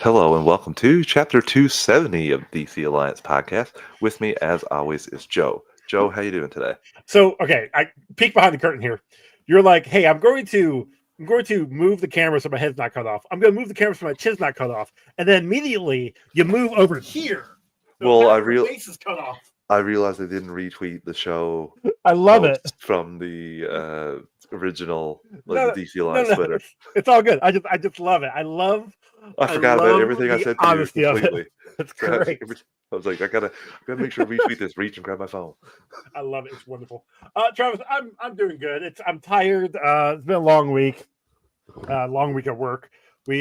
Hello and welcome to Chapter 270 of DC Alliance Podcast. With me, as always, is Joe. Joe, how you doing today? So, okay, I peek behind the curtain here. You're like, hey, I'm going to move the camera so my head's not cut off. I'm going to move the camera so my chin's not cut off. And then immediately you move over here. So Well, half your face is cut off. I realized I didn't retweet the show I love it. posts from the original, No, the DC Alliance no, Twitter. it's all good. I just love it. I forgot about everything I the said to you honesty of completely. it. It's So great. I was like, I gotta make sure to retweet this. Reach and grab my phone. I love it. It's wonderful. Travis, I'm doing good. I'm tired. It's been a long week. Long week at work. We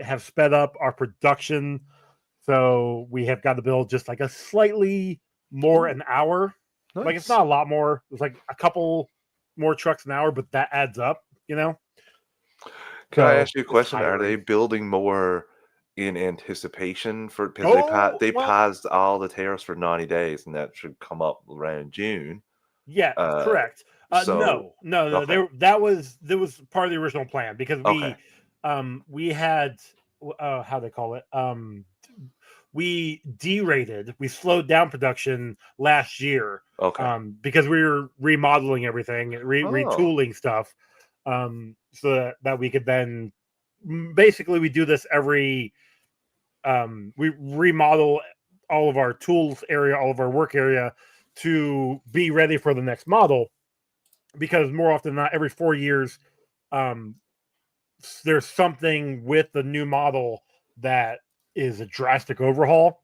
have sped up our production, so we have got to build just like a slightly more an hour. Nice. Like it's not a lot more. It's like a couple more trucks an hour, but that adds up, Can So, I ask you a it's question? Are tiring. they building more in anticipation for because they well, paused all the tariffs for 90 days and that should come up around June. yeah, Uh, correct. so No. okay. That was part of the original plan because Okay. we had how they call it we derated, we slowed down production last year Okay. because we were remodeling everything, Oh. retooling stuff, so that we could then basically we do this every we remodel all of our tools area, all of our work area to be ready for the next model because more often than not, every 4 years, there's something with the new model that is a drastic overhaul.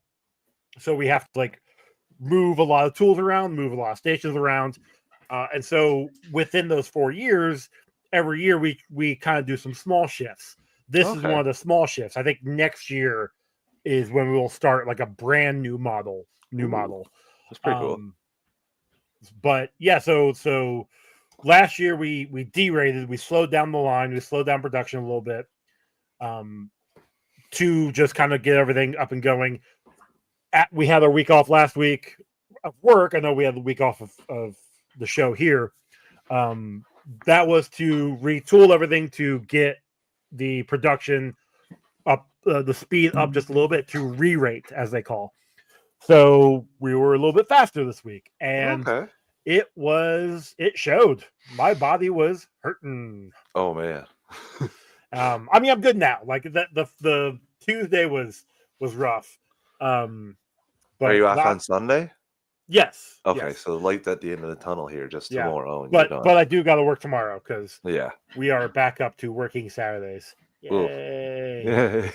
So we have to like move a lot of tools around, move a lot of stations around, and so within those 4 years, every year we kind of do some small shifts. This is one of the small shifts. I think next year is when we will start like a brand new model. Model. That's pretty cool. But yeah, so last year we derated, we slowed down the line, we slowed down production a little bit, to just kind of get everything up and going. We had our week off last week of work. I know we had the week off of the show here. That was to retool everything to get the production up, the speed up just a little bit to re-rate, as they call. So we were a little bit faster this week, and it showed. My body was hurting. Oh man. I mean, I'm good now. Like the Tuesday was rough. But are you off on Sunday? Yes. Okay, yes. so light at the end of the tunnel here, just tomorrow. And but I do got to work tomorrow because we are back up to working Saturdays. Yay!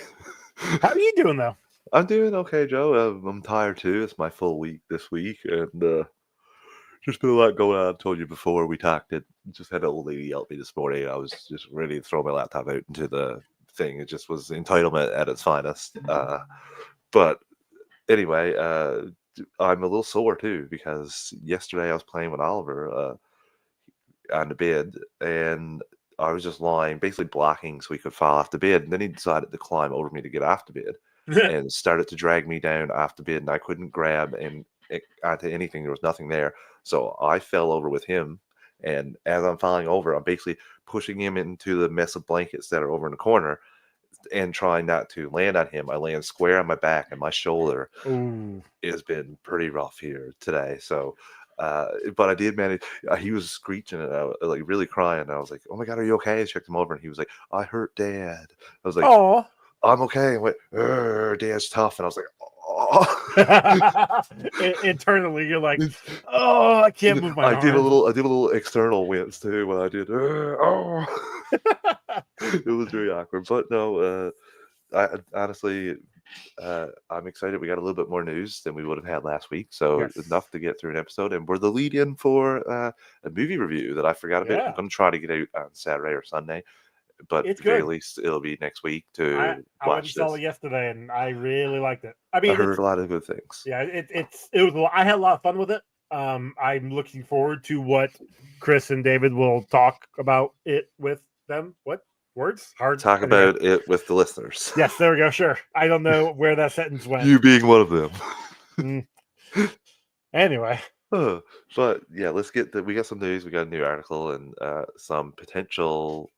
How are you doing though? I'm doing okay, Joe. I'm tired too. It's my full week this week, and just been a lot going on. I told you before we talked. It just had an old lady yell at me this morning. I was just ready to throw my laptop out into the thing. It just was entitlement at its finest. But anyway, I'm a little sore too because yesterday I was playing with Oliver on the bed, and I was just lying, basically blocking so he could fall off the bed. And then he decided to climb over me to get off the bed and started to drag me down off the bed, and I couldn't grab onto anything. There was nothing there. So I fell over with him, and as I'm falling over, I'm basically pushing him into the mess of blankets that are over in the corner and trying not to land on him. I land square on my back, and my shoulder has been pretty rough here today. So, but I did manage. He was screeching and I was like really crying. And I was like, "Oh my God, are you okay?" I checked him over, and he was like, "I hurt Dad." I was like, "Oh, I'm okay." And went, "Dad's tough," and I was like, "Oh." Internally, you're like, "Oh, I can't move my arm." I did a little external wince too when I did. Oh, it was very awkward, but no. I honestly, I'm excited. We got a little bit more news than we would have had last week, so enough to get through an episode. And we're the lead-in for a movie review that I forgot about. I'm going to try to get out on Saturday or Sunday, but at the very least, it'll be next week to watch this. I saw it yesterday, and I really liked it. I mean, I heard a lot of good things. Yeah, it was. I had a lot of fun with it. I'm looking forward to what Chris and David will talk about it with them. What words? Hard. Talk about it with the listeners. Yes, there we go. Sure. I don't know where that sentence went. You being one of them. Anyway. But yeah, let's get we got some news. We got a new article and some potential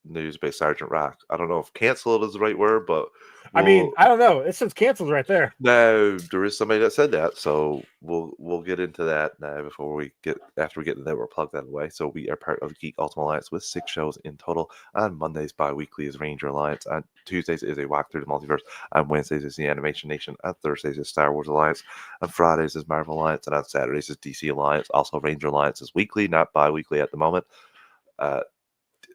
news by Sergeant Rock. I don't know if cancel is the right word, but I mean, Well, I don't know. It says canceled right there. now there is somebody that said that, so we'll get into that now before we get after we get to that, we'll plug that away. So we are part of the Geek Ultimate Alliance with 6 shows in total, and Mondays bi-weekly is Ranger Alliance, and Tuesdays is a walk through the multiverse, and Wednesdays is the Animation Nation, and Thursdays is Star Wars Alliance, and Fridays is Marvel Alliance, and on Saturdays is DC Alliance. Also, Ranger Alliance is weekly, not bi-weekly at the moment.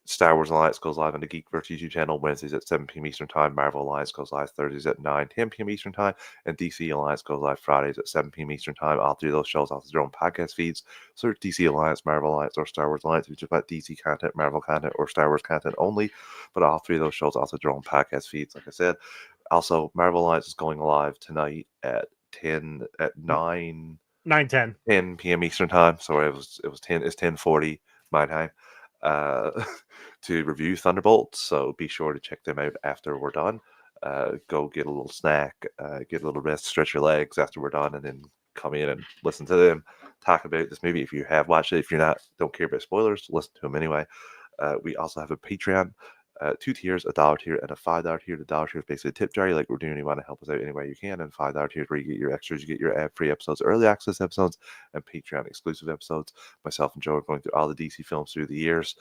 Star Wars Alliance goes live on the Geekverse YouTube channel Wednesdays at 7 p.m. Eastern Time. Marvel Alliance goes live Thursdays at 10 p.m. Eastern Time. And DC Alliance goes live Fridays at 7 p.m. Eastern Time. All three of those shows also have their own podcast feeds. Search DC Alliance, Marvel Alliance, or Star Wars Alliance if you just about DC content, Marvel content, or Star Wars content only. But all three of those shows also have their own podcast feeds, like I said. Also, Marvel Alliance is going live tonight at 9 9:10. 10 p.m. Eastern Time. So it's 10:40 my time. To review Thunderbolts, so be sure to check them out after we're done. Go get a little snack, get a little rest, stretch your legs after we're done, and then come in and listen to them talk about this movie. If you have watched it, if you're not, don't care about spoilers, listen to them anyway. We also have a Patreon. 2 tiers, a $1 tier and a $5 tier. The $1 tier is basically a tip jar. Like we're doing, you want to help us out any way you can. And $5 tier is where you get your extras, you get your ad-free episodes, early access episodes, and Patreon exclusive episodes. Myself and Joe are going through all the DC films through the years.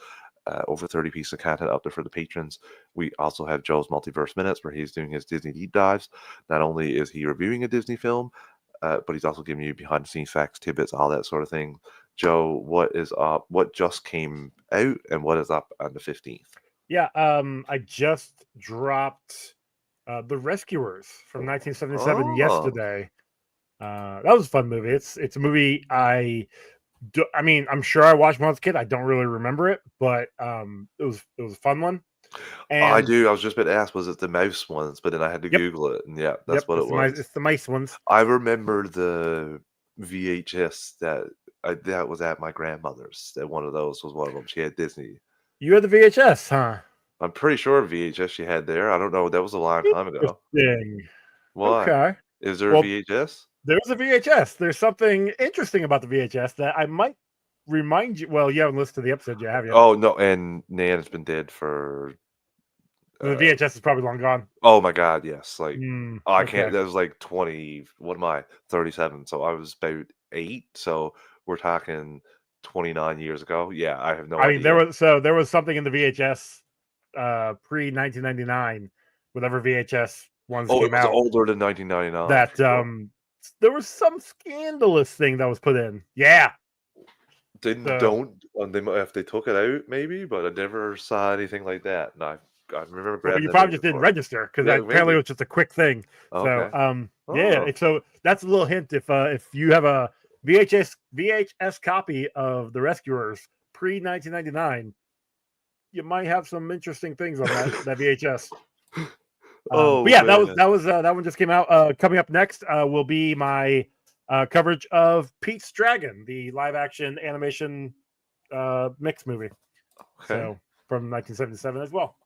Over 30 pieces of content out there for the patrons. We also have Joe's Multiverse Minutes, where he's doing his Disney deep dives. Not only is he reviewing a Disney film, but he's also giving you behind the scenes facts, tidbits, all that sort of thing. Joe, what is up? What just came out, and what is up on the 15th? Yeah, I just dropped The Rescuers from 1977 Oh, yesterday. That was a fun movie. It's a movie I mean, I'm sure I watched when I was a kid. I don't really remember it, but it was a fun one. I And do. I was just about to ask, was it the mouse ones? But then I had to yep, Google it, and yeah, that's yep, what it was. it's the mice ones. I remember the VHS that was at my grandmother's. That one of those was one of them. She had Disney. You had the VHS, huh? I'm pretty sure VHS she had there. I don't know. That was a long time ago. Interesting. Why? Okay. Is there a Well, VHS? there's a VHS. There's something interesting about the VHS that I might remind you. Well, you haven't listened to the episode yet, have you? Oh no, and Nan's been dead for. The VHS is probably long gone. Oh my God, yes. Like I can't. Okay. That was like 20. What am I? 37. So I was about 8. So we're talking 29 years ago. Yeah, I have no I mean, idea. there was something in the VHS pre 1999, whatever VHS ones Oh, it came was out, older than 1999. that Sure. there was some scandalous thing that was put in. Yeah. Didn't So, don't they might if they took it out maybe, but I never saw anything like that. And I remember well, grabbing you the probably movie just didn't before. register because Yeah, apparently it maybe. was just a quick thing. So, Okay. yeah. Oh, So that's a little hint. If you have a VHS copy of The Rescuers pre 1999, you might have some interesting things on that VHS. But oh yeah, man. that one just came out. Coming up next will be my coverage of Pete's Dragon, the live action animation mix movie. Okay. So from 1977 as well.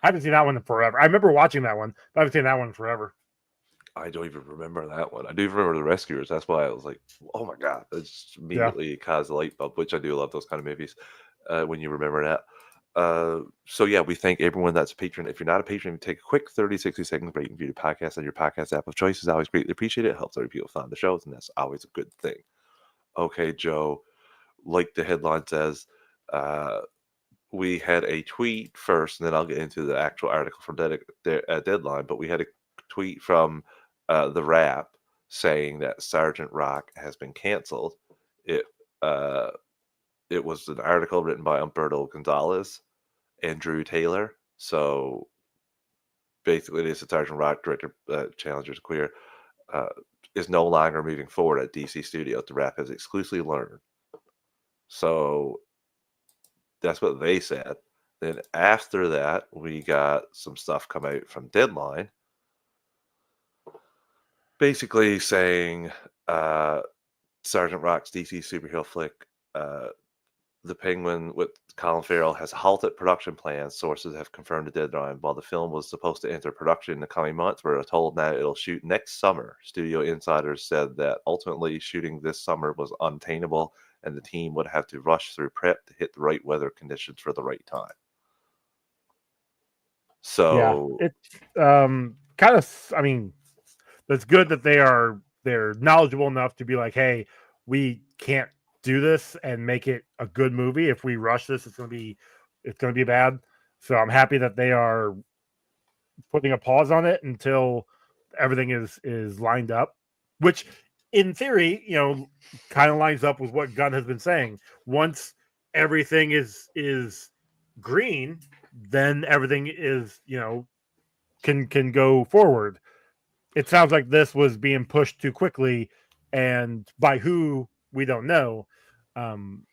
I haven't seen that one in forever. I remember watching that one, but I haven't seen that one in forever. I don't even remember that one. I do remember the Rescuers. That's why I was like, oh my God. That's Yeah. immediately caused a light bulb, which I do love those kind of movies when you remember that. So yeah, we thank everyone that's a patron. If you're not a patron, take a quick 30, 60 second break and view the podcast on your podcast app of choice. Is always greatly appreciated. It helps other people find the shows, and that's always a good thing. Okay, Joe, like the headline says, we had a tweet first, and then I'll get into the actual article from Deadline. But we had a tweet from the Wrap saying that Sergeant Rock has been canceled. It uh, it was an article written by Umberto Gonzalez and Drew Taylor. So basically, it is a Sergeant Rock director, Challengers Queer, is no longer moving forward at DC Studios. The Wrap has exclusively learned. So that's what they said. Then after that, we got some stuff come out from Deadline, basically saying Sergeant Rock's DC superhero flick, The Penguin with Colin Farrell, has halted production plans. Sources have confirmed the deadline. While the film was supposed to enter production in the coming months, we're told now it'll shoot next summer. Studio insiders said that ultimately shooting this summer was unattainable, and the team would have to rush through prep to hit the right weather conditions for the right time. Yeah. So It kind of, I mean, that's good that they're knowledgeable enough to be like, hey, we can't do this and make it a good movie. If we rush this, it's gonna be bad. So I'm happy that they are putting a pause on it until everything is lined up, which in theory, kind of lines up with what Gunn has been saying. Once everything is green, then everything is, can go forward. It sounds like this was being pushed too quickly, and by who we don't know. And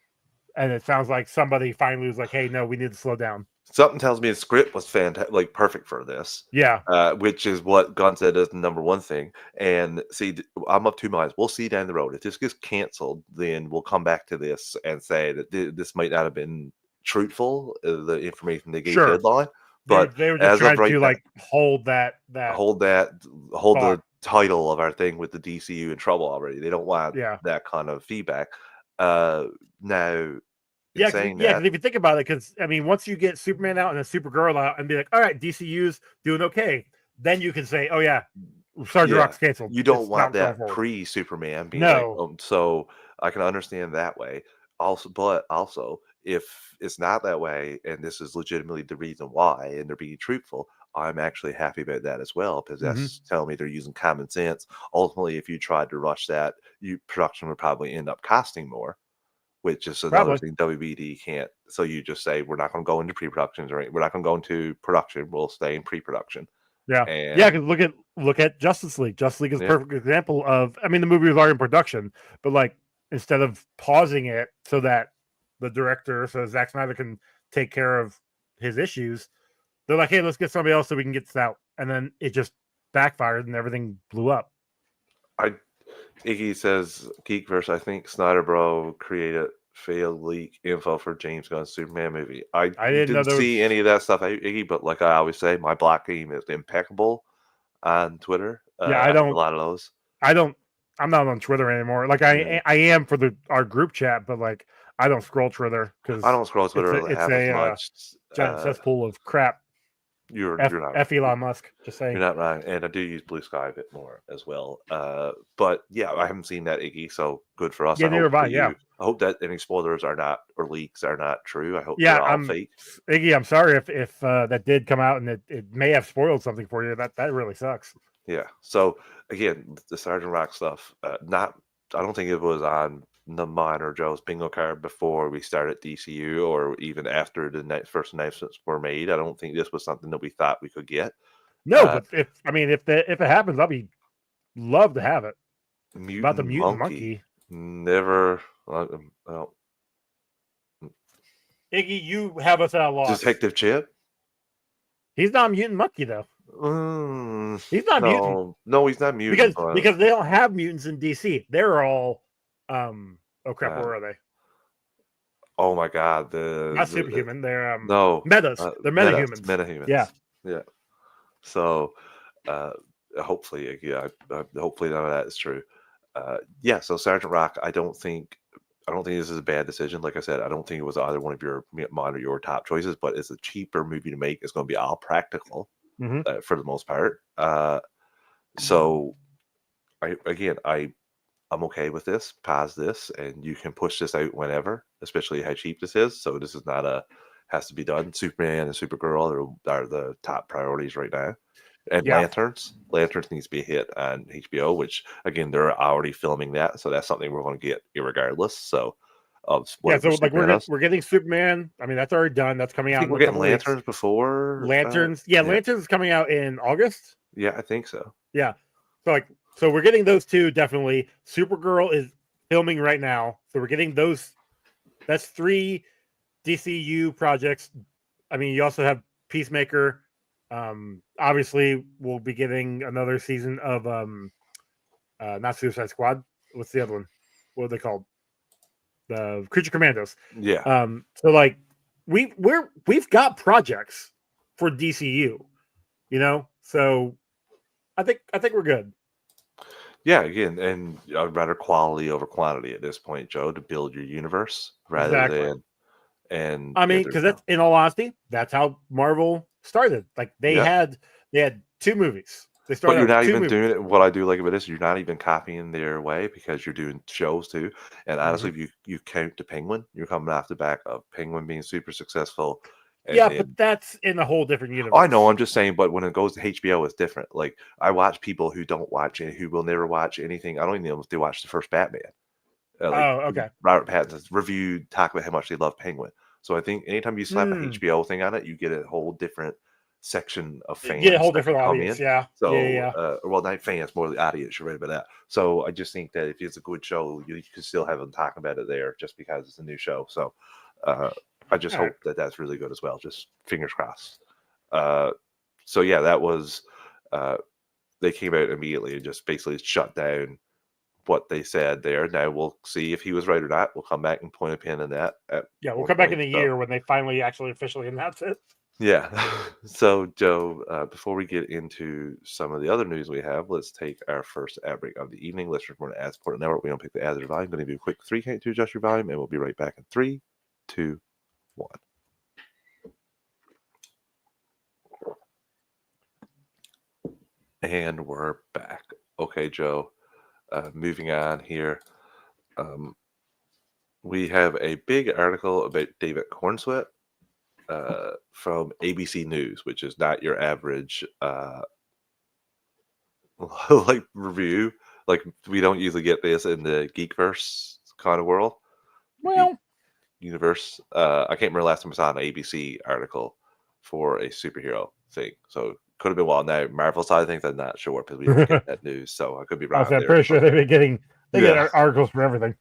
it sounds like somebody finally was like, "Hey, no, we need to slow down." Something tells me the script was fantastic, like perfect for this. Yeah, Which is what Gunn said is the number one thing. And see, I'm of two minds. We'll see down the road. If this gets canceled, then we'll come back to this and say that this might not have been truthful, the information they gave sure. Deadline. They But were just as of trying right to now, like hold hold thought. the title of our thing with the DCU in trouble already. They don't want Yeah. that kind of feedback. Now, Yeah, saying because that, if you think about it, because I mean, once you get Superman out and a Supergirl out, and be like, all right, DCU's doing okay, then you can say, oh yeah, Sergeant yeah, Rock's canceled. you don't It's want not going that forward. pre-Superman being like, No, so I can understand that way. Also, if it's not that way, and this is legitimately the reason why, and they're being truthful, I'm actually happy about that as well, because that's telling me they're using common sense. Ultimately, if you tried to rush that, production would probably end up costing more, which is another probably. thing WBD can't. So you just say, we're not going to go into pre-productions, or we're not going to go into production. We'll stay in pre-production. Yeah, yeah. And Because look at Justice League. Justice League is a yeah, perfect example of. I mean, the movie was already in production, but like instead of pausing it so that the director, so Zack Snyder can take care of his issues, they're like, hey, let's get somebody else so we can get this out, and then it just backfired and everything blew up. Iggy says Geekverse, I think Snyder Bro created failed leak info for James Gunn's Superman movie. I didn't know didn't there was. see any of that stuff, Iggy, but like I always say, my blocking is impeccable on Twitter. Yeah, I have a lot of those. I'm not on Twitter anymore. Like Yeah. I am for our group chat, but like I don't scroll Twitter because I don't scroll Twitter it's half as a much. giant cesspool of crap. You're not F Elon Musk. Just saying. You're not wrong, and I do use Blue Sky a bit more as well. But yeah, I haven't seen that, Iggy, so good for us. Yeah, I neither hope have I. that Yeah, I hope that any spoilers are not, or leaks are not true. I hope yeah. they're all fake. Iggy. I'm sorry if that did come out and it may have spoiled something for you. That really sucks. Yeah. So again, the Sergeant Rock stuff, not I don't think it was on the mine or Joe's bingo card before we started DCU, or even after the first announcements were made. I don't think this was something that we thought we could get. No, but if it happens, I'll be love to have it. About the Mutant mutant Monkey. monkey. Never. Well, Iggy, you have us at a loss. Detective Chip. He's not a mutant monkey though. He's not mutant. No, he's not mutant. Because they don't have mutants in DC. They're all oh crap, where are they? Oh my god, Not superhuman. They're no metas. They're metahumans. Metahumans. Yeah. So hopefully, hopefully none of that is true. Yeah. So Sergeant Rock, I don't think this is a bad decision. Like I said, I don't think it was either one of mine or your top choices, but it's a cheaper movie to make. It's going to be all practical for the most part. So I'm okay with this. Pause this, and you can push this out whenever, especially how cheap this is. So this is not has to be done. Superman and Supergirl are the top priorities right now. And Lanterns needs to be a hit on HBO, which again they're already filming that, so that's something we're going to get irregardless. So, so like we're getting Superman. I mean that's already done. That's coming out. We're getting Lanterns before Lanterns. Lanterns is coming out in August. Yeah, I think so. Yeah, so we're getting those two definitely. Supergirl is filming right now, so we're getting those. That's 3 DCU projects. I mean, you also have Peacemaker. Obviously, we'll be getting another season of not Suicide Squad. What's the other one? What are they called? The Creature Commandos. Yeah. So like we've got projects for DCU, So I think we're good. Yeah, again, and I'd rather quality over quantity at this point, Joe, to build your universe rather than. And I mean, because that's in all honesty, that's how Marvel started. Like they had 2 movies. They But started you're out with not 2 even movies. doing it. What I do like about this, you're not even copying their way because you're doing shows too. And honestly, Mhm. if you count the Penguin, you're coming off the back of Penguin being super successful, and Yeah, but then that's in a whole different oh, I know. universe. I'm just saying, but when it goes to HBO, it's different. Like I watch people who don't watch it, who will never watch anything. I don't even know if they watch the first Batman. Like Oh, okay. Robert Pattinson's review talk about how much they love Penguin. So I think anytime you slap a Mm. HBO thing on it, you get a whole different section of Get a fans whole that can different come audience. in. Yeah. Yeah, yeah, So, yeah. well, not fans, more the audience. You're right about that. So I just think that if it's a good show, you can still have them talking about it there, just because it's a new show. So uh, I just Alright. hope that that's really good as well. Just fingers crossed. Uh, so yeah, that was. Uh, they came out immediately and just basically shut down what they said there. Now we'll see if he was right or not. We'll come back and point a pin in that at Yeah, we'll one come back in point. a So year when they finally actually officially announce it. yeah. So Joe, before we get into some of the other news we have, let's take our first ad break of the evening. Let's report an ad support network. We don't pick the ads or volume. Going to do a quick 3 count to adjust your volume, and we'll be right back in 3, 2, 1. And we're back. Okay, Joe. Moving on here. We have a big article about David Cornsweet from ABC News, which is not your average like review. Like we don't usually get this in the Geekverse kind of world, Geek Well, universe. I can't remember the last time I saw an ABC article for a superhero thing. So could have been well now Marvel side of things. I'm not sure because we don't get that news. So I could be wrong I'm there. pretty sure they've been getting they get Yeah. articles for everything.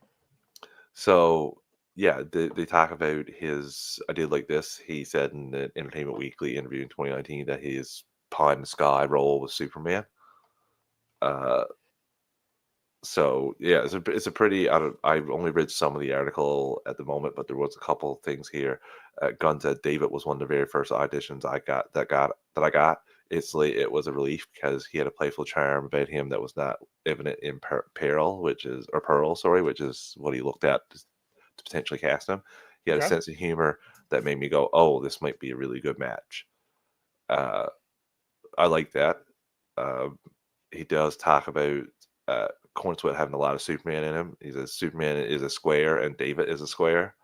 So yeah, they talk about his. I did like this. He said in the Entertainment Weekly interview in 2019 that his pie in the sky role was Superman. Uh, so yeah, it's a pretty. I've only read some of the article at the moment, but there was a couple of things here. Gunn said David was one of the very first auditions I got. Instantly, it was a relief because he had a playful charm about him that was not evident in Peril, Pearl, sorry, which is what he looked at to potentially cast him. He had a Okay. sense of humor that made me go, "Oh, this might be a really good match." Uh, I like that. Um, he does talk about uh, Cornsweet having a lot of Superman in him. He says Superman is a square and David is a square.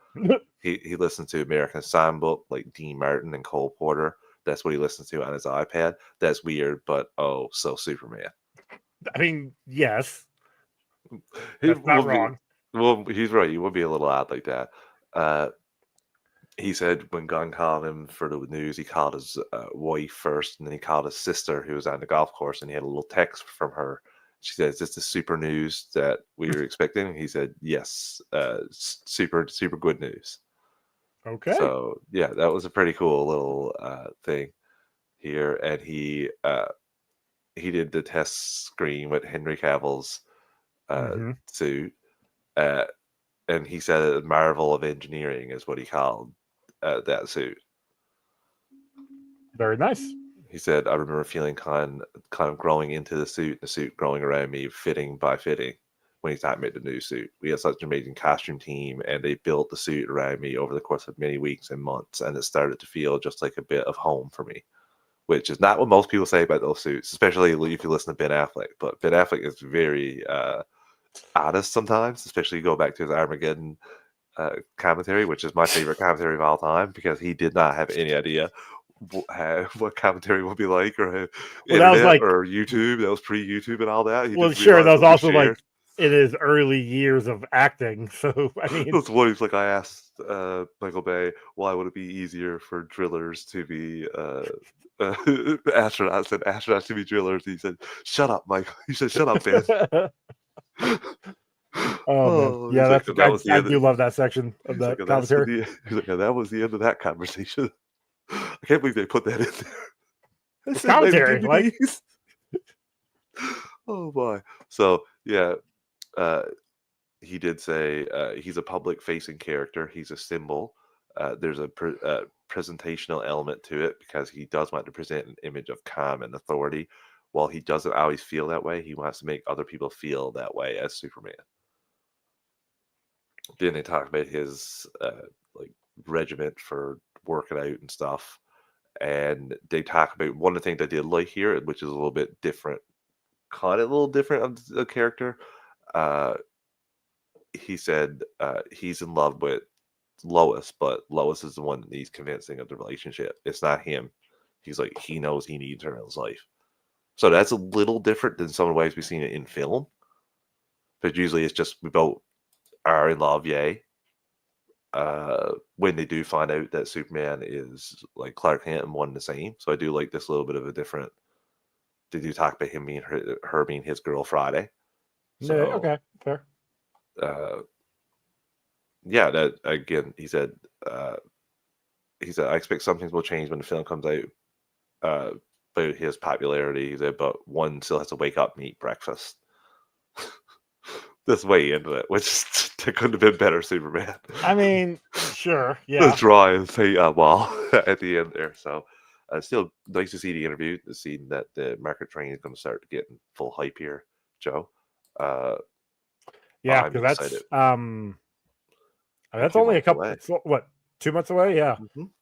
He listens to American Songbook like Dean Martin and Cole Porter. That's what he listens to on his iPad. That's weird, but oh, so Superman. I mean, yes, He that's not will be. wrong. Well, he's right. He would be a little odd like that. Uh, he said when Gunn called him for the news, he called his wife first, and then he called his sister who was on the golf course, and he had a little text from her. She said, "Is this the super news that we were expecting?" And he said, "Yes, super, super good news." Okay. So yeah, that was a pretty cool little thing here, and he did the test screen with Henry Cavill's Hmm. suit, uh, and he said a marvel of engineering is what he called that suit. Very nice. He said, "I remember feeling kind of growing into the suit growing around me, fitting by fitting." When he's talking about the new suit, we had such an amazing costume team, and they built the suit around me over the course of many weeks and months, and it started to feel just like a bit of home for me, which is not what most people say about those suits, especially if you listen to Ben Affleck. But Ben Affleck is very honest sometimes, especially you go back to his Armageddon commentary, which is my favorite commentary of all time, because he did not have any idea what commentary would be like, or how Well, that was internet like, or YouTube. That was pre-YouTube and all that. He well, didn't sure, realize that was what we also like shared. in his early years of acting. So, I mean, That's what he's like. I asked Michael Bay, why would it be easier for drillers to be astronauts and astronauts to be drillers? He said, "Shut up, Michael." He said, "Shut up, Ben." oh man, Oh, yeah, he's like, that's that was the I end. do love that section of He's like, that that's commentary. he's like, that was the end of that conversation. I can't believe they put that in there. I It's sent my commentary, like, DVDs. Oh my. So yeah, uh, he did say he's a public facing character. He's a symbol. There's a presentational element to it because he does want to present an image of calm and authority. While he doesn't always feel that way, he wants to make other people feel that way as Superman. Then they talk about his like regiment for working out and stuff, and they talk about one of the things I did like here, which is a little bit different, kind of a little different of the character. Uh, he said he's in love with Lois, but Lois is the one that needs convincing of the relationship. It's not him. He's like, he knows he needs her in his life. So that's a little different than some of the ways we've seen it in film. But usually it's just we both are in love, yay. When they do find out that Superman is like Clark Kent and one and the same. So I do like this little bit of a different. They do talk about him being her being his girl Friday. No, So okay, fair. Yeah, that again, he said, I expect some things will change when the film comes out. But his popularity, he said, but one still has to wake up and eat breakfast. This way into it, which that couldn't have been better, Superman. I mean, sure, The yeah. dry and say wall at the end there. So still nice to see the interview, to see that the market train is going to start getting full hype here, Joe. Yeah, I'm because excited. that's 2 only a months couple. away. What, 2 months away? Yeah,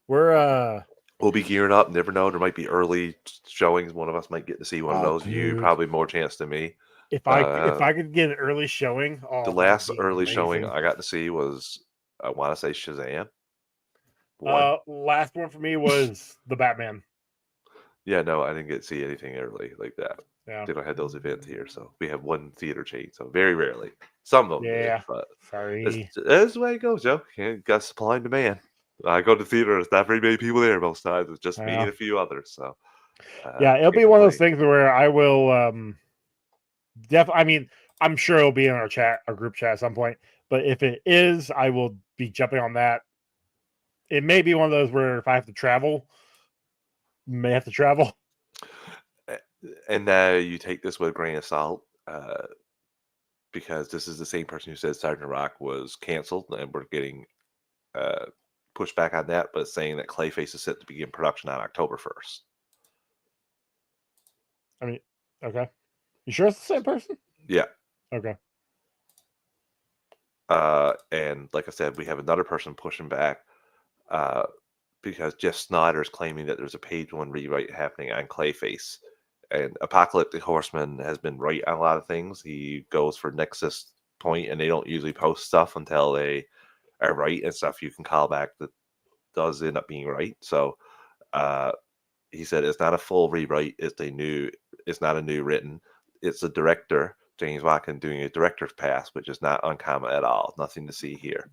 we're We'll be gearing up. Never know. There might be early showings. One of us might get to see one of those. You dude. probably more chance than me. If I could get an early showing, The that would last be early showing amazing. I got to see was, I want to say, Shazam. Last one for me was the Batman. Yeah, no, I didn't get to see anything early like that. Yeah, They don't have those events here, so we have one theater chain, so very rarely. Some of them do, yeah. but Sorry. that's the way it goes, Joe. Can't got supply and demand. I go to the theater, there's not very many people there most times. It's just me Yeah. and a few others. So Yeah, it'll can't be one of those complain. things where I will I mean, I'm sure it'll be in our group chat at some point. But if it is, I will be jumping on that. It may be one of those where if I have to travel, may have to travel. And now you take this with a grain of salt, because this is the same person who said Sergeant Rock was canceled, and we're getting pushed back on that, but saying that Clayface is set to begin production on October 1st. I mean, okay. You sure it's the same person? Yeah. Okay. And like I said, we have another person pushing back because Jeff Snyder's claiming that there's a page one rewrite happening on Clayface. And Apocalyptic Horseman has been right on a lot of things. He goes for Nexus Point, and they don't usually post stuff until they are right, and stuff you can call back that does end up being right. So he said it's not a full rewrite. It's not a new written. It's a director, James Watkin, doing a director's pass, which is not uncommon at all. Nothing to see here.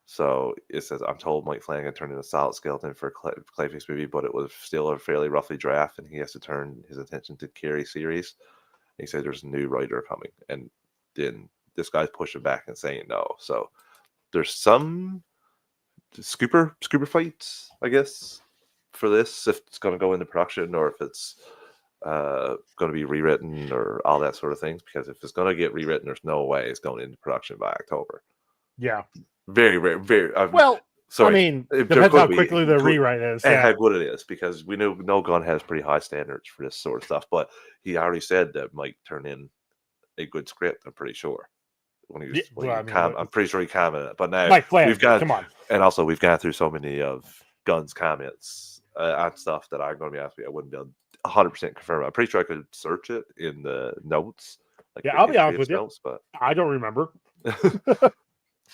So it says, I'm told Mike Flanagan turned in a solid skeleton for Clayface movie, but it was still a fairly roughly draft, and he has to turn his attention to Carrie series. And he said there's a new writer coming, and then this guy's pushing back and saying no. So there's some scooper fights, I guess, for this, if it's going to go into production or if it's going to be rewritten or all that sort of things. Because if it's going to get rewritten, there's no way it's going into production by October. Yeah. Very, very, very. Well, sorry. I mean, depends how quickly the rewrite is. And Yeah. how good it is, because we know No Gun has pretty high standards for this sort of stuff. But he already said that Mike turned in a good script, I'm pretty sure. I'm pretty sure he commented. But now Mike Flanagan, come on. And also we've gone through so many of Gunn's comments on stuff that I'm going to be honest with you, I wouldn't be able 100% confirm. I'm pretty sure I could search it in the notes. Like yeah, I'll be honest with you. Notes, but I don't remember.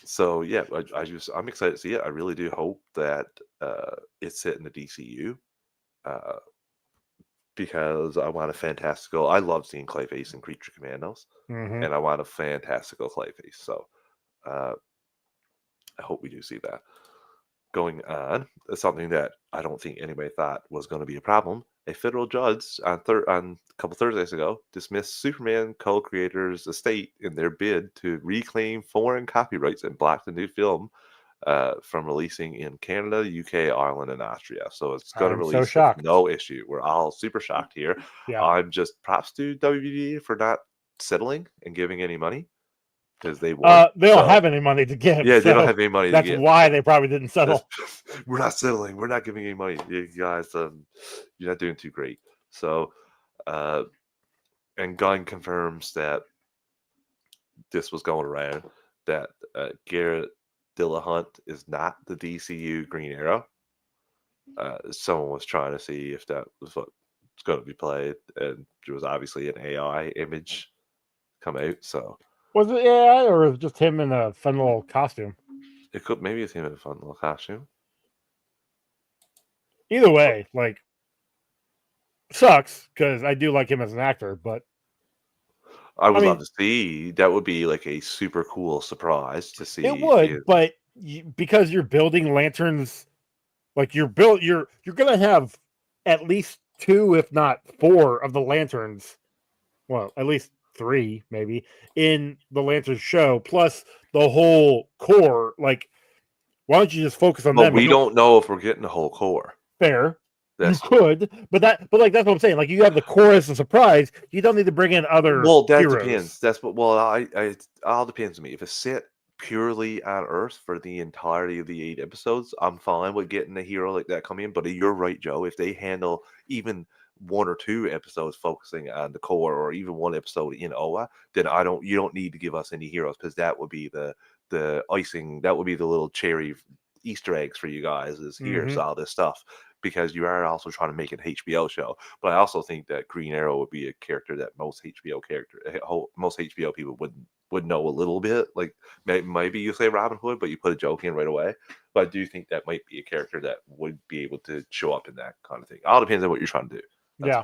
So yeah, I'm excited to see it. I really do hope that it's set in the DCU, because I want a fantastical. I love seeing Clayface and Creature Commandos, and I want a fantastical Clayface. So I hope we do see that. Going on, something that I don't think anybody thought was going to be a problem. A federal judge on a couple Thursdays ago dismissed Superman co-creators' estate in their bid to reclaim foreign copyrights and block the new film from releasing in Canada, UK, Ireland, and Austria. So it's going to release with no issue. We're all super shocked here. Yeah. I'm just props to WB for not settling and giving any money, because they don't have any money to give. Yeah, they don't have any money to give. That's why they probably didn't settle. We're not settling. We're not giving any money. You guys, you're not doing too great. So, and Gunn confirms that this was going around, that Garrett Dillahunt is not the DCU Green Arrow. someone was trying to see if that was what's going to be played, and there was obviously an AI image come out. So Was it AI or was it just him in a fun little costume? it could maybe it's him in a fun little costume. Either way, like sucks because I do like him as an actor, but I I would love mean to see that. Would be like a super cool surprise to it see. would, but because you're building lanterns, like you're gonna have at least two, if not four, of the lanterns. Well, at least three, maybe in the lantern show, plus the whole core. Like, why don't you just focus on But them? You we don't don't know if we're getting the whole core. fair. You That's could, but like that's what I'm saying. Like you have the core as a surprise. You don't need to bring in other well, that heroes. depends. That's what. Well, it all depends on me. If it's set purely on Earth for the entirety of the 8 episodes, I'm fine with getting a hero like that come in. But you're right, Joe. If they handle even 1 or 2 episodes focusing on the core, or even 1 episode in Oa, then I don't. You don't need to give us any heroes because that would be the icing. That would be the little cherry Easter eggs for you guys. Is here's Mm-hmm. all this stuff because you are also trying to make an HBO show. But I also think that Green Arrow would be a character that most HBO people would know a little bit. Like maybe you say Robin Hood, but you put a joke in right away. But I do think that might be a character that would be able to show up in that kind of thing. All depends on what you're trying to do. That's Yeah,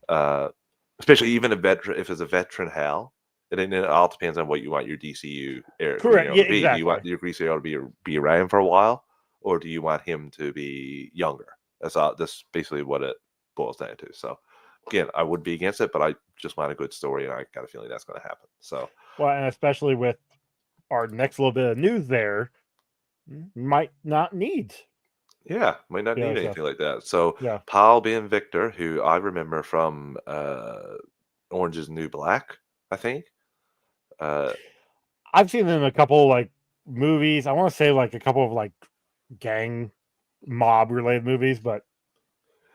all. Especially even a veteran, if it's a veteran Hal, and then it all depends on what you want your DCU Green correct. Arrow Yeah, to be. Do you exactly. want your Green Arrow to be around for a while, or do you want him to be younger? That's basically what it boils down to. So again, I would be against it, but I just want a good story, and I got a feeling that's going to happen. So Well, and especially with our next little bit of news, there might not need. yeah, might not Yeah, need so anything like that. So yeah, Paul being Victor, who I remember from Orange is the New Black, I think. Uh, I've seen him in a couple like movies. I want to say like a couple of like gang mob related movies, but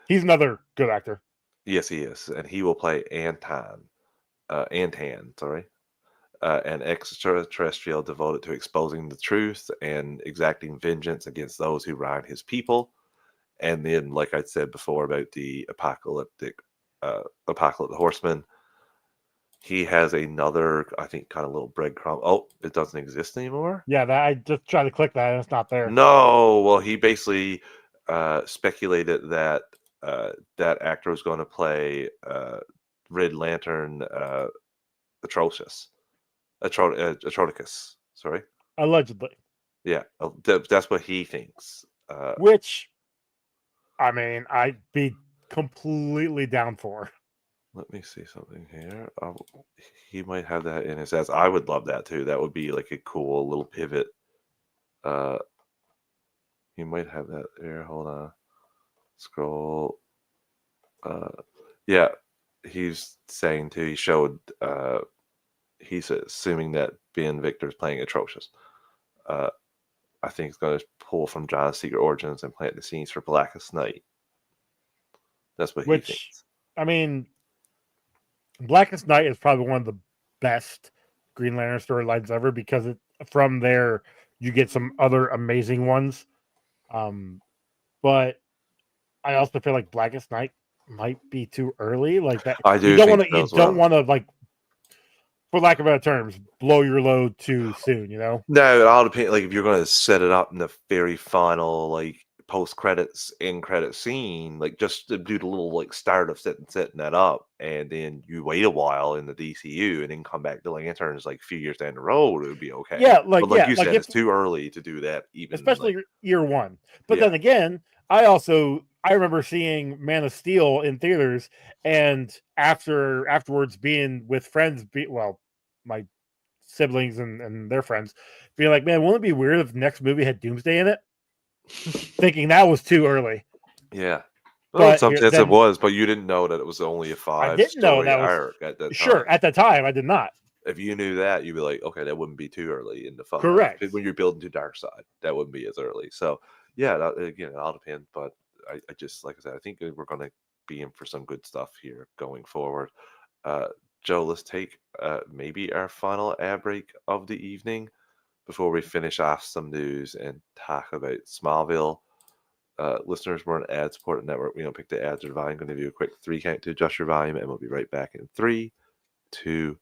he's another good actor. yes, he is, and he will play Antan, sorry, an extraterrestrial devoted to exposing the truth and exacting vengeance against those who wrong his people. And then, like I said before about the apocalyptic horseman, he has another, I think, kind of little breadcrumb. Oh, it doesn't exist anymore. Yeah, that I just tried to click that and it's not there. No, well, he basically speculated that that actor was going to play Red Lantern Atrocious. Atronicus. Sorry. Allegedly. Yeah, that's what he thinks. Which I mean, I'd be completely down for. Let me see something here. He might have that in his ass. I would love that too. That would be like a cool little pivot. Uh, he might have that there. Hold on. Scroll. Uh, yeah, he's saying too. He showed. He's assuming that Ben Victor is playing atrocious. Uh, I think it's going to pull from John's Secret Origins and plant the scenes for Blackest Night. That's what he Which thinks. I mean, Blackest Night is probably one of the best Green Lantern storylines ever because from there you get some other amazing ones. Um, but I also feel like Blackest Night might be too early. Like that, I do think so you as don't well. want to like, for lack of better terms, blow your load too soon. You know? No, it all depends. Like if you're going to set it up in the very final, like post credits end credit scene, like just to do the little like start of setting that up, and then you wait a while in the DCU, and then come back to Lanterns like a few years down the road, it would be okay. But like you Like said, if it's too early to do that. Even like especially year one. But yeah, then again, I remember seeing Man of Steel in theaters, and afterwards being with friends, my siblings and their friends, being like, "Man, wouldn't it be weird if the next movie had Doomsday in it?" Thinking that was too early. yeah. Well, in But some sense it then was, but you didn't know that it was only a I five didn't know story that was arc at that sure time. at the time. I did not. If you knew that, you'd be like, okay, that wouldn't be too early in the five. Correct. When you're building to Dark Side, that wouldn't be as early. So, yeah, again, it all depends. But I just, like I said, I think we're going to be in for some good stuff here going forward. Uh, Joe, let's take maybe our final ad break of the evening before we finish off some news and talk about Smallville. Listeners, we're an ad-supported network. We don't pick the ads or the volume. I'm going to give you a quick 3 count to adjust your volume, and we'll be right back in 3, 2,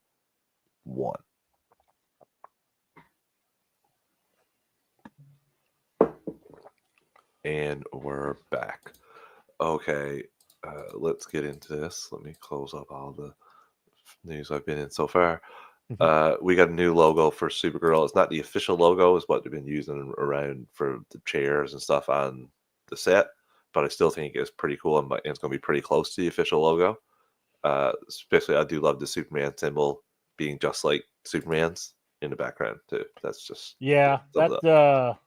1. And we're back. Okay, let's get into this. Let me close up all the news I've been in so far. We got a new logo for Supergirl. It's not the official logo, it's what they've been using around for the chairs and stuff on the set, but I still think it's pretty cool, and it's going to be pretty close to the official logo. Especially, I do love the Superman symbol being just like Superman's in the background too. That's just that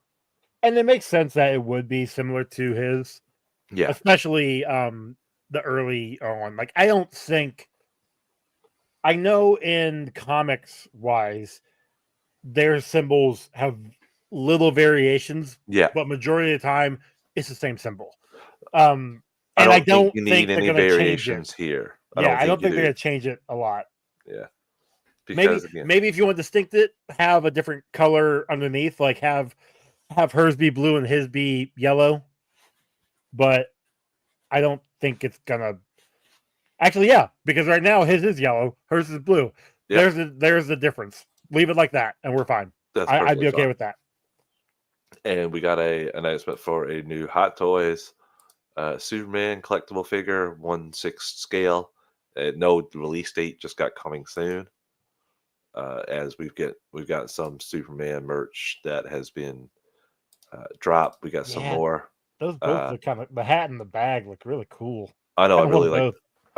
and it makes sense that it would be similar to his, especially the early on. Like, I don't think, I know in comics wise, their symbols have little variations, but majority of the time it's the same symbol. And I don't you think need any variations here. I don't think they're going to change it a lot. Yeah. Because, maybe if you want to distinct it, have a different color underneath, like have hers be blue and his be yellow. But I don't think it's gonna. Actually, yeah, because right now his is yellow, hers is blue. Yep. There's the difference. Leave it like that, and we're fine. I'd be okay with that. And we got an announcement for a new Hot Toys Superman collectible figure, 1/6 scale. No release date, just got coming soon. As we've got some Superman merch that has been dropped. We got some more. Those both look kind of, the hat and the bag look really cool. I know. I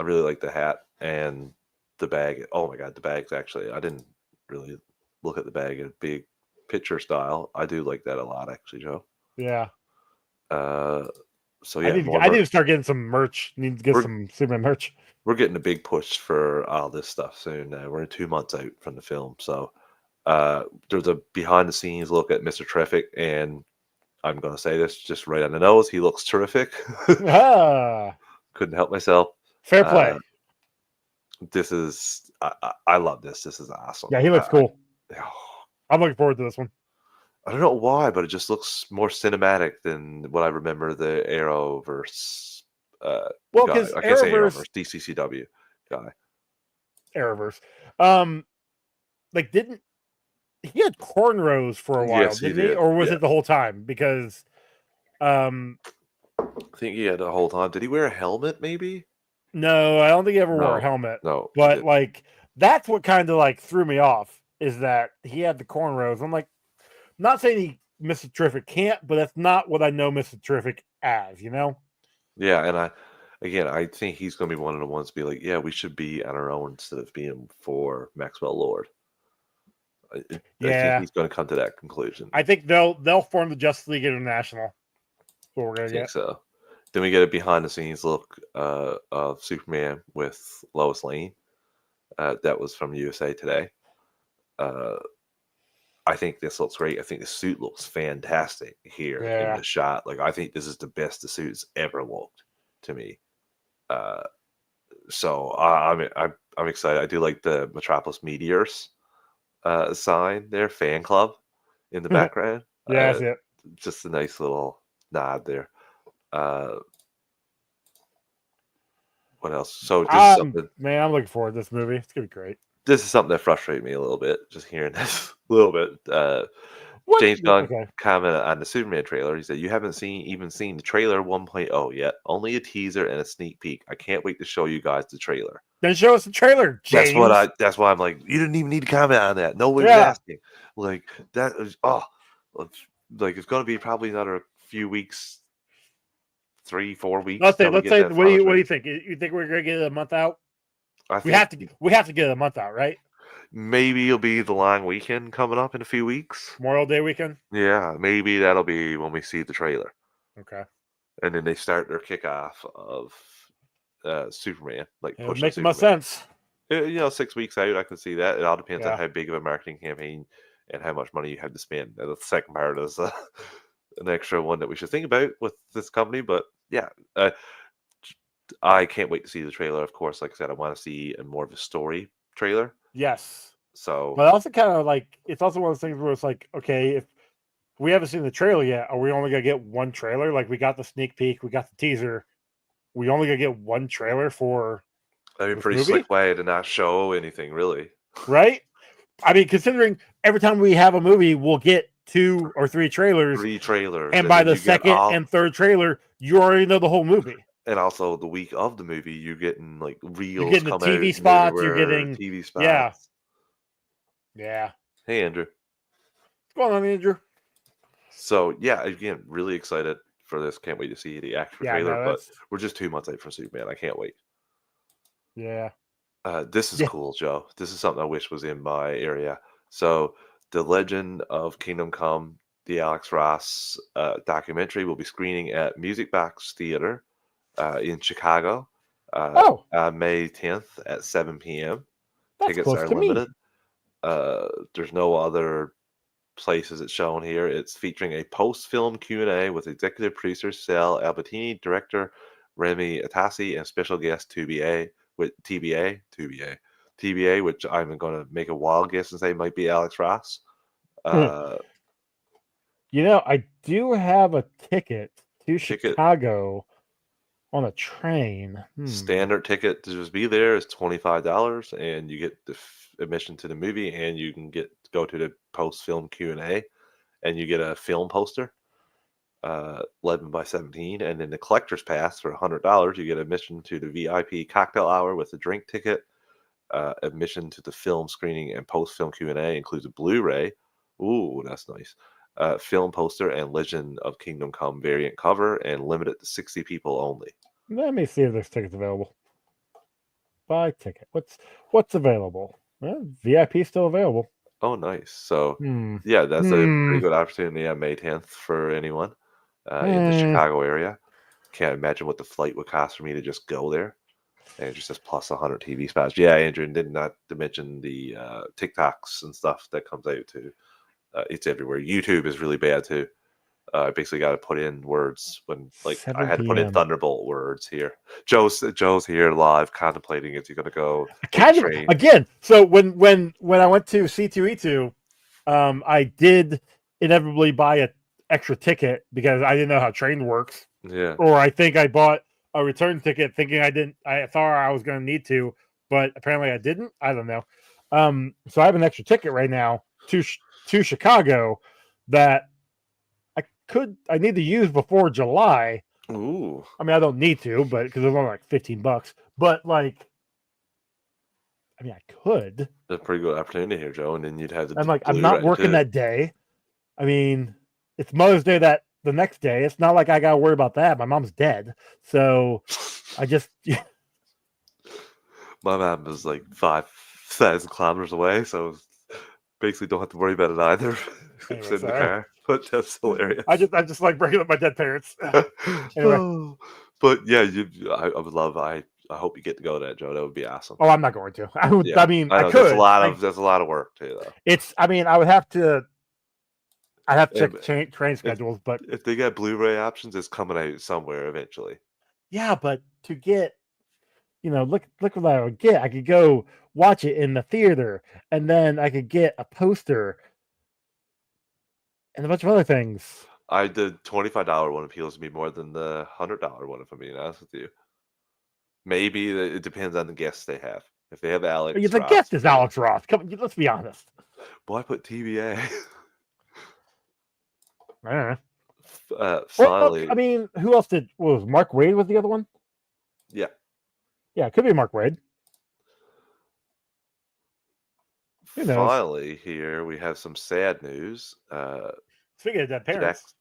really like the hat and the bag. Oh my god, the bag's actually. I didn't really look at the bag in big picture style. I do like that a lot, actually, Joe. Yeah. So yeah, I need to start getting some merch. Need to get some Superman merch. We're getting a big push for all this stuff soon. We're 2 months out from the film, so there's a behind the scenes look at Mr. Terrific, and I'm going to say this just right on the nose. He looks terrific. Couldn't help myself. Fair play. This is I love this. This is awesome. Yeah, he looks cool. I'm looking forward to this one. I don't know why, but it just looks more cinematic than what I remember the Arrowverse. Well, because Arrowverse, DCCW guy. Arrowverse. Like, didn't he had cornrows for a while? Yes, didn't he? Or was it the whole time? Because I think he had the whole time. Did he wear a helmet? Maybe. No, I don't think he ever wore a helmet. No, but like that's what kind of like threw me off is that he had the cornrows. I'm like, not saying he Mr. Terrific can't, but that's not what I know Mr. Terrific as, you know? Yeah, and I think he's going to be one of the ones to be like, yeah, we should be on our own instead of being for Maxwell Lord. I think he's going to come to that conclusion. I think they'll form the Justice League International. That's what we're going to get. So. Then we get a behind-the-scenes look of Superman with Lois Lane. That was from USA Today. I think this looks great. I think the suit looks fantastic here in the shot. Like, I think this is the best the suit's ever looked to me. So I'm excited. I do like the Metropolis Meteors sign there, fan club in the background. Yeah, that's it. Just a nice little nod there. What else? So just something. Man, I'm looking forward to this movie. It's gonna be great. This is something that frustrates me a little bit, just hearing this a little bit. James Gunn commented on the Superman trailer. He said, "You haven't even seen the trailer 1.0 yet. Only a teaser and a sneak peek. I can't wait to show you guys the trailer." Then show us the trailer, James. That's why I'm like, you didn't even need to comment on that. Nobody's asking. Like that is like it's gonna be probably another few weeks, 3-4 weeks. Let's say. What do you think? You think we're gonna get it a month out? We have to get it a month out, right? Maybe it'll be the long weekend coming up in a few weeks. Memorial Day weekend? Yeah, maybe that'll be when we see the trailer. Okay. And then they start their kickoff of Superman. Like, it makes the most sense. 6 weeks out, I can see that. It all depends on how big of a marketing campaign and how much money you have to spend. And the second part is an extra one that we should think about with this company. But yeah, I can't wait to see the trailer. Of course, like I said, I want to see more of a story trailer. Yes. So, but also kind of like it's also one of those things where it's like, okay, if we haven't seen the trailer yet. Are we only gonna get one trailer? Like we got the sneak peek, we got the teaser. We only gonna get one trailer for I mean, this pretty movie, slick way to not show anything really. right? I mean, considering every time we have a movie, we'll get 2 or 3 trailers, 3 trailers, and and by then the you get second and third trailer, you already know the whole movie. and also the week of the movie, you're getting like You're reels getting the come out TV and spots. You're everywhere, getting TV yeah, spots. yeah. Hey, Andrew. What's going on, Andrew? So yeah, again, really excited for this. Can't wait to see the actual Yeah, trailer. no, But that's we're just 2 months late for Superman. I can't wait. yeah, This is yeah. cool, Joe. This is something I wish was in my area. So, The Legend of Kingdom Come, the Alex Ross documentary, will be screening at Music Box Theater in Chicago Oh, May 10th at 7 p.m. that's Tickets close are to me. limited. There's no other places it's shown here. It's featuring a post-film Q&A with executive producer Sal Albertini, director Remy Atassi, and special guest TBA, which I'm going to make a wild guess and say might be Alex Ross. Uh, You know, I do have a ticket to Ticket Chicago on a train. standard ticket to just be there is $25, and you get the admission to the movie, and you can go to the post-film Q&A, and you get a film poster. 11 by 17, and then the collector's pass for $100 you get admission to the VIP cocktail hour with a drink ticket. Admission to the film screening and post-film Q&A includes a Blu-ray. Ooh, that's nice. Film poster and Legend of Kingdom Come variant cover, and limited to 60 people only. Let me see if there's tickets available. Buy ticket. What's available? Well, VIP still available. Oh, nice. So Hmm. yeah, that's a pretty good opportunity on May 10th for anyone in the Chicago area. Can't imagine what the flight would cost for me to just go there. And it just says plus 100 TV spots. Yeah, Andrew, and did not to mention the TikToks and stuff that comes out too. It's everywhere. YouTube is really bad too. I basically got to put in words when, like, I 7 had to put in p.m. Thunderbolt words here. Joe's here live contemplating is he going to go take Kind a of train? again. So when I went to C2E2, I did inevitably buy an extra ticket because I didn't know how train works, Yeah. or I think I bought a return ticket thinking I thought I was going to need to, but apparently I didn't. I don't know. So I have an extra ticket right now to Chicago that I need to use before July. Ooh. I mean, I don't need to, but because it's only like $15. But like, I mean, I could. That's a pretty good opportunity here, Joe. And then you'd have the I'm like, I'm not Blu-ray, working too. that day. I mean, it's Mother's Day the next day. It's not like I got to worry about that. My mom's dead. So I just. My mom is like 5,000 kilometers away, so basically don't have to worry about it either. It's Anyway, in the car. But that's hilarious. I just like breaking up my dead parents. Anyway. Oh, but yeah, I would love. I hope you get to go to that, Joe. That would be awesome. Oh, I'm not going to. I mean, I know, could. There's a lot of work too, though. It's. I mean, I would have to. I have to check train schedules, but if they get Blu-ray options, it's coming out somewhere eventually. Yeah, but to get, look what I would get. I could go watch it in the theater, and then I could get a poster and a bunch of other things. The $25 one appeals to me more than the $100 one, if I'm being honest with you. Maybe it depends on the guests they have. If they have Alex The Ross, guest is Alex Ross. Come, let's be honest. Why put TBA? I don't know. Finally, I mean, who else did? Was Mark Wade was the other one? Yeah, it could be Mark Wade. Who knows? Finally, here we have some sad news. Speaking of dead parents,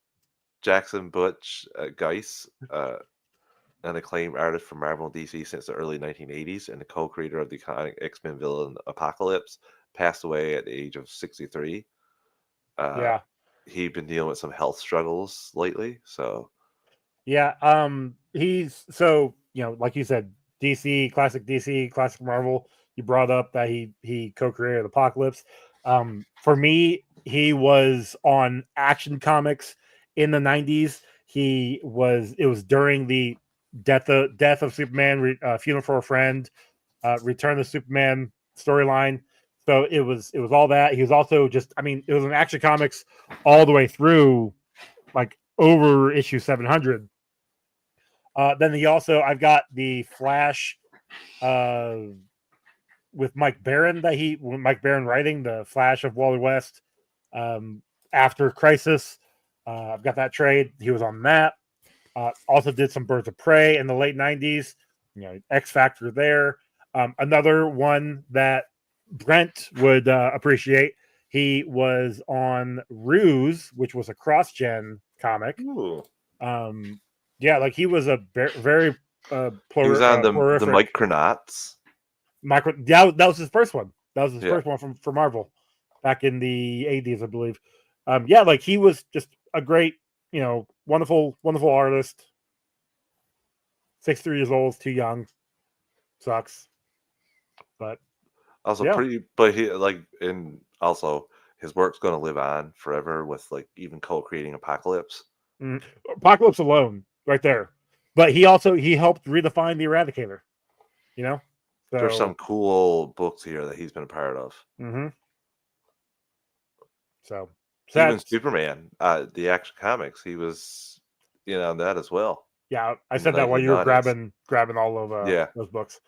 Jackson Butch Geiss, an acclaimed artist from Marvel and DC since the early 1980s and the co-creator of the iconic X-Men villain Apocalypse, passed away at the age of 63. He'd been dealing with some health struggles lately, so he's like you said, DC, classic Marvel. You brought up that he co-created Apocalypse. For me, he was on Action Comics in the 90s. It was during the death of Superman, Funeral for a Friend, Return of Superman storyline. So it was all that. He was also just, I mean, it was an Action Comics all the way through, like over issue 700. Then I've got the Flash with Mike Barron Mike Barron writing the Flash of Wally West after Crisis. I've got that trade. He was on that. Also did some Birds of Prey in the late 90s. X Factor there. Another one that Brent would appreciate. He was on Ruse, which was a cross-gen comic. Ooh. Like he was a very he was on the Micronauts. That was his first one. That was his first one from Marvel back in the 80s, I believe. Like he was just a great, wonderful artist. 63 years old, too young. Sucks. But also but he also his work's going to live on forever with like even co-creating Apocalypse. Apocalypse alone, right there. But he helped redefine the Eradicator. So, there's some cool books here that he's been a part of. Mm-hmm. So even Superman, the Action Comics, he was on that as well. Yeah, I said that while you were grabbing all of those books.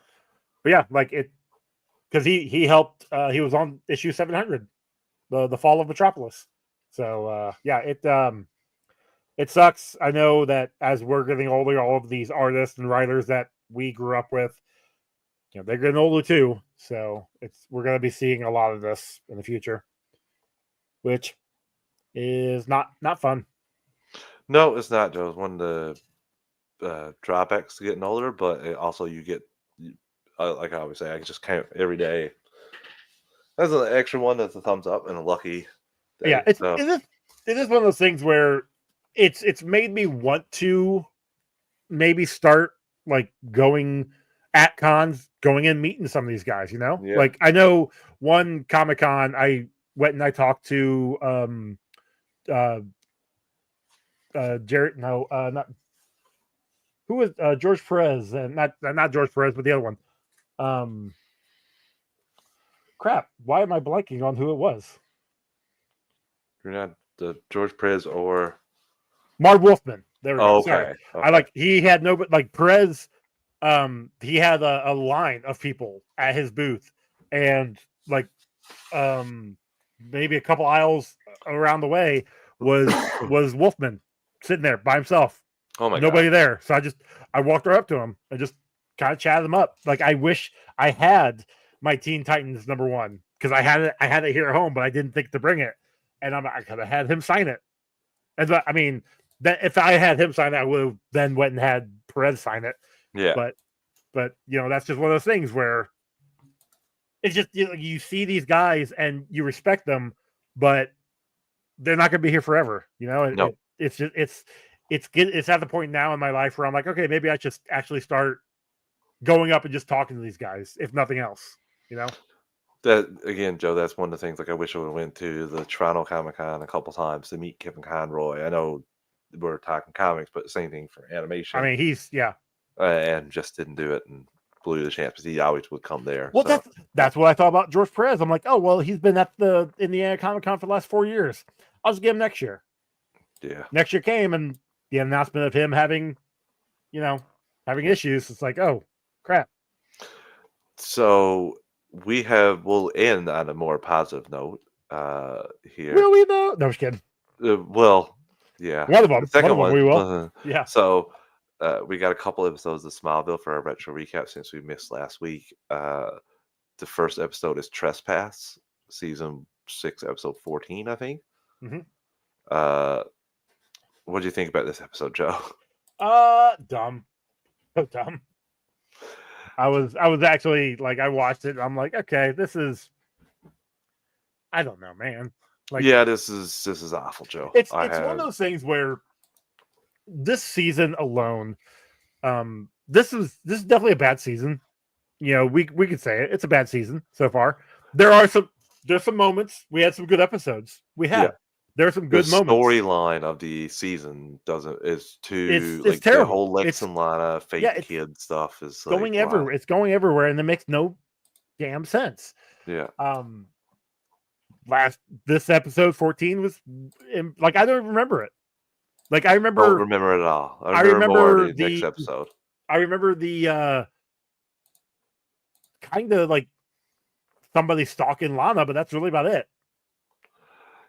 But yeah, like it, because he helped. He was on issue 700, the Fall of Metropolis. So it sucks. I know that as we're getting older, all of these artists and writers that we grew up with, they're getting older too. So we're going to be seeing a lot of this in the future, which is not fun. No, it's not, Joe. It's one of the drawbacks to getting older, but also you get, like I always say, I just kind of every day. That's an extra one. That's a thumbs up and a lucky day. Yeah, it is one of those things where it's made me want to maybe start like going at cons, going and meeting some of these guys. Like I know one Comic-Con I went and I talked to Jared. No, not who was George Perez, and not George Perez, but the other one. Crap! Why am I blanking on who it was? You're not the George Perez or Marv Wolfman. There we go. Okay. Sorry. Okay. He had no, but like Perez, he had a line of people at his booth, and like maybe a couple aisles around the way was Wolfman sitting there by himself. Oh my Nobody God. there. So I walked right up to him and just kind of chatted him up. Like I wish I had my Teen Titans #1 because I had it here at home, but I didn't think to bring it, and I could have had him sign it. And I mean, that if I had him sign it, I would have then went and had Perez sign it. Yeah. But that's just one of those things where it's just you see these guys and you respect them, but they're not going to be here forever. No. It's at the point now in my life where I'm like, okay, maybe I should actually start going up and just talking to these guys, if nothing else. That again, Joe. That's one of the things. Like I wish I would have went to the Toronto Comic-Con a couple times to meet Kevin Conroy. I know we're talking comics, but same thing for animation. I mean, and just didn't do it and blew the chance because he always would come there. Well, so. That's what I thought about George Perez. I'm like, oh well, he's been at the Indiana Comic-Con for the last 4 years. I'll just get him next year. Yeah. Next year came and the announcement of him having issues. It's like, oh crap. So we'll end on a more positive note here. Will we though? No, I'm just kidding. Well, yeah. One of them. The second one we will. Yeah. So we got a couple episodes of Smallville for our retro recap since we missed last week. The first episode is Trespass, season 6, episode 14, I think. Mm-hmm. What do you think about this episode, Joe? Dumb. So dumb. I was actually like, I watched it. I'm like, okay, this is. I don't know, man. Like, yeah, this is awful, Joe. It's one of those things where this season alone, this is definitely a bad season. We could say it. It's a bad season so far. There's some moments. We had some good episodes. We have. Yeah. There are some good moments. The storyline of the season is too it's terrible. The whole Lex and Lana fake kid stuff is going everywhere. Wow. It's going everywhere, and it makes no damn sense. Yeah. This episode 14 was like, I don't remember it. Like, I Don't remember remember it at all. I I remember more remember the next episode. I remember the kind of like somebody stalking Lana, but that's really about it.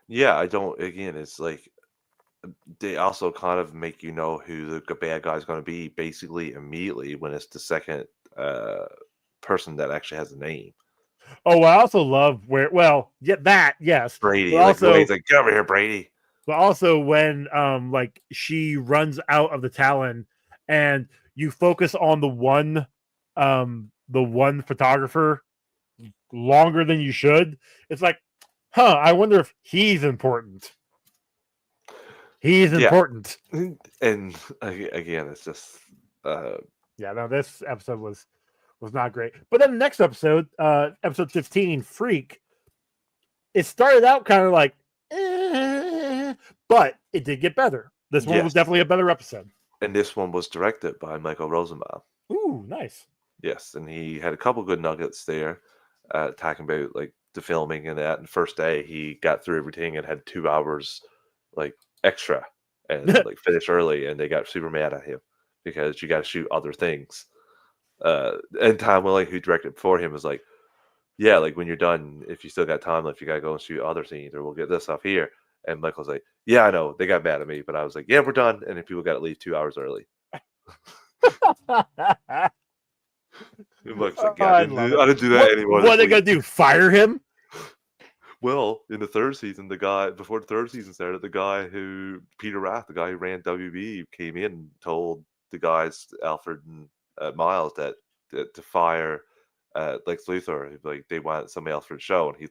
Yeah, I don't. Again, it's like they also kind of make you know who the bad guy's going to be basically immediately when it's the second person that actually has a name. Oh, I also love yes, Brady, but like the way also, he's like, "Get over here, Brady." but also when like she runs out of the Talon, and you focus on the one photographer longer than you should. It's like, I wonder if he's important. He's Yeah. important. And again, it's just Yeah, no, this episode was not great. But then the next episode, episode 15, Freak, it started out kind of like, but it did get better. This one was yes. definitely a better episode. And this one was directed by Michael Rosenbaum. Ooh, nice. Yes, and he had a couple good nuggets there, talking about like the filming and that. And first day he got through everything and had 2 hours like extra and like finished early, and they got super mad at him because you got to shoot other things. And Tom Welling, who directed before him, was like, "Yeah, like when you're done, if you still got time left, you got to go and shoot other scenes, or we'll get this off here." And Michael's like, "Yeah, I know." They got mad at me, but I was like, "Yeah, we're done." And then people got to leave 2 hours early. Mike's like, "Yeah, I didn't do that anymore." What are they gonna do? Fire him? Well, in the third season, before the third season started, the guy who Peter Rath, the guy who ran WB, came in and told the guys Alfred and Miles that to fire Lex Luthor. Like they want somebody else for the show, and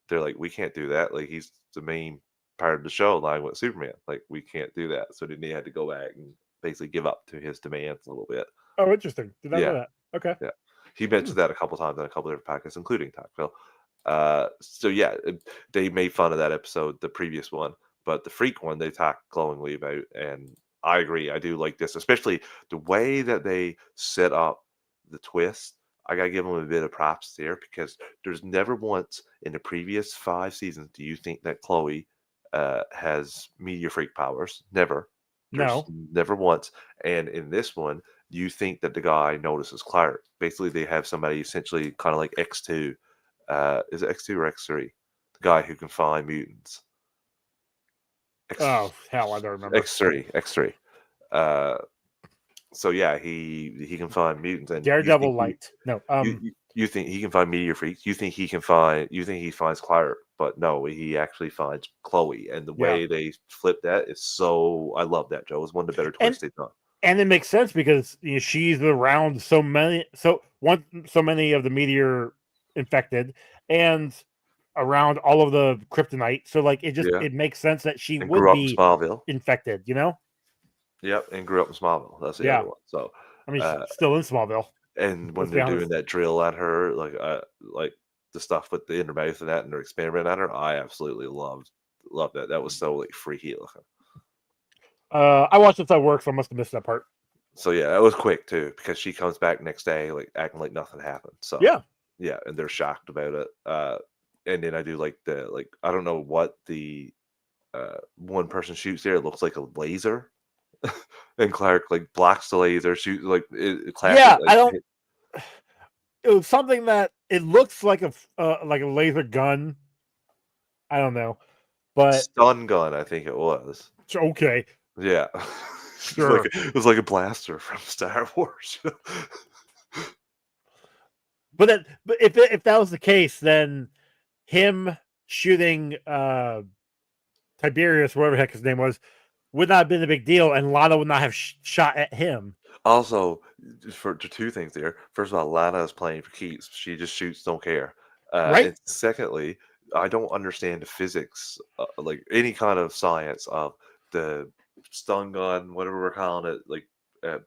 they're like, we can't do that. Like he's the main part of the show, along with Superman. Like we can't do that. So then they had to go back and basically give up to his demands a little bit. Oh, interesting. Did not know that. Okay. Yeah, he mentioned that a couple times in a couple different podcasts, including Tacville. So yeah, they made fun of that episode, the previous one, but the Freak one they talked glowingly about, and I agree. I do like this, especially the way that they set up the twist. I gotta give them a bit of props there because there's never once in the previous 5 seasons do you think that Chloe has meteor freak powers. Never. There's never once. And in this one, you think that the guy notices Clark. Basically, they have somebody essentially kind of like X2. Is it X2 or X3? The guy who can find mutants. Oh hell, I don't remember. X3. So yeah, he can find mutants. And Daredevil Light. You think he can find meteor freaks? You think he finds Clark? But no, he actually finds Chloe. And the way they flip that is so. I love that, Joe. It's one of the better twists they've done. And it makes sense because she's around so many of the meteor infected and around all of the kryptonite. So like it makes sense that she would be in Smallville. Infected, Yep, and grew up in Smallville. That's the other one. So I mean, she's still in Smallville. And when they're doing that drill on her, like the stuff with the inner mouth and that, and they're experimenting on her, I absolutely loved that. That was so like freaky looking. I watched it at work, so I must have missed that part. So yeah, it was quick too because she comes back next day like acting like nothing happened. So yeah, and they're shocked about it. And then I do like I don't know what the one person shoots there. It looks like a laser, and Clark like blocks the laser, shoots like it. Yeah, I don't. It was something that it looks like a laser gun. I don't know, but stun gun. I think it was. Okay. Yeah. Sure. It was like a blaster from Star Wars. But if that was the case, then him shooting Tiberius, whatever the heck his name was, would not have been a big deal, and Lana would not have shot at him. Also, for 2 things there. First of all, Lana is playing for keeps. She just shoots, don't care. Right. And secondly, I don't understand the physics, like any kind of science of the stun gun, whatever we're calling it, like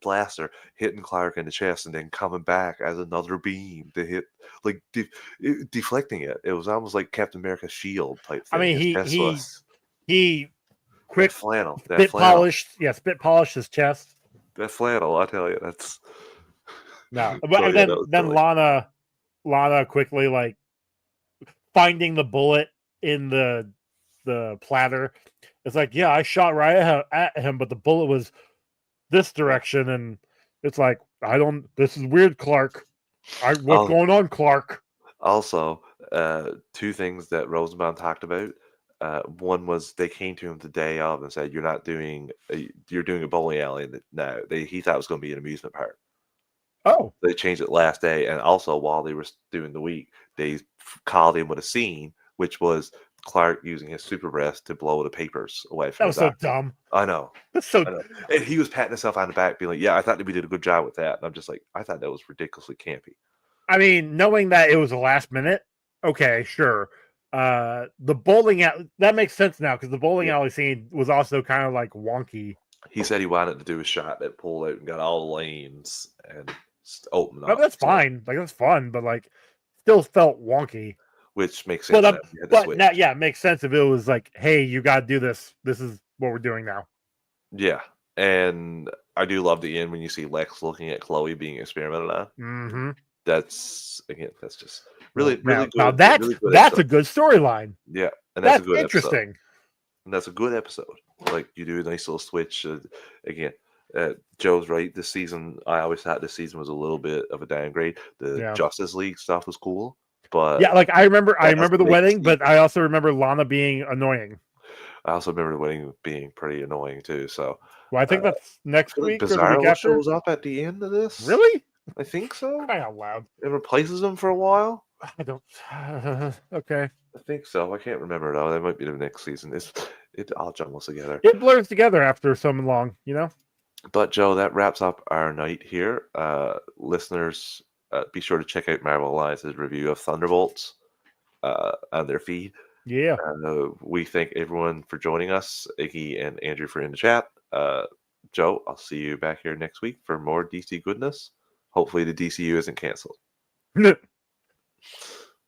blaster, hitting Clark in the chest and then coming back as another beam to hit, like deflecting it. It was almost like Captain America's shield type thing. I mean, he quick flannel, spit polished his chest. That flannel, I tell you, that's no. But then Lana Lana quickly like finding the bullet in the platter. It's like, yeah, I shot right at him, but the bullet was this direction, and it's like, this is weird, Clark. What's going on, Clark? Also, two things that Rosenbaum talked about. One was they came to him the day of and said, "You're doing a bowling alley now." He thought it was going to be an amusement park. Oh, they changed it last day, and also while they were doing the week, they called him with a scene, which was Clark using his super breath to blow the papers away from. That was so dumb. I know. That's so. I know. And he was patting himself on the back, being like, "Yeah, I thought that we did a good job with that." And I'm just like, I thought that was ridiculously campy. I mean, knowing that it was the last minute, okay, sure. The bowling alley, that makes sense now because the bowling alley scene was also kind of like wonky. He said he wanted to do a shot that pulled out and got all the lanes and opened up. That's fine. Like, that's fun, but like, still felt wonky. Which makes sense. But now, yeah, it makes sense if it was like, hey, you got to do this. This is what we're doing now. Yeah. And I do love the end when you see Lex looking at Chloe being experimented on. Mm-hmm. That's just really good. Now that's a good storyline. Yeah, and that's a good interesting. Episode. And that's a good episode. Like, you do a nice little switch. Again, Joe's right. This season, I always thought this season was a little bit of a downgrade. The Justice League stuff was cool, but yeah, like I remember the wedding, but I also remember Lana being annoying. I also remember the wedding being pretty annoying too. So, well, I think that's next week. Bizarro or the week after. Shows up at the end of this. Really? I think so. Cry out loud. It replaces them for a while. I don't. Okay. I think so. I can't remember though. That might be the next season. It all jumbles together. It blurs together after so long, you know. But Joe, that wraps up our night here. Listeners, be sure to check out Marvel Alliance's review of Thunderbolts on their feed. Yeah. We thank everyone for joining us. Iggy and Andrew for in the chat. Joe, I'll see you back here next week for more DC goodness. Hopefully the DCU isn't canceled. All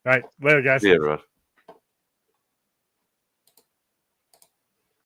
right. Later, guys. See you, everyone.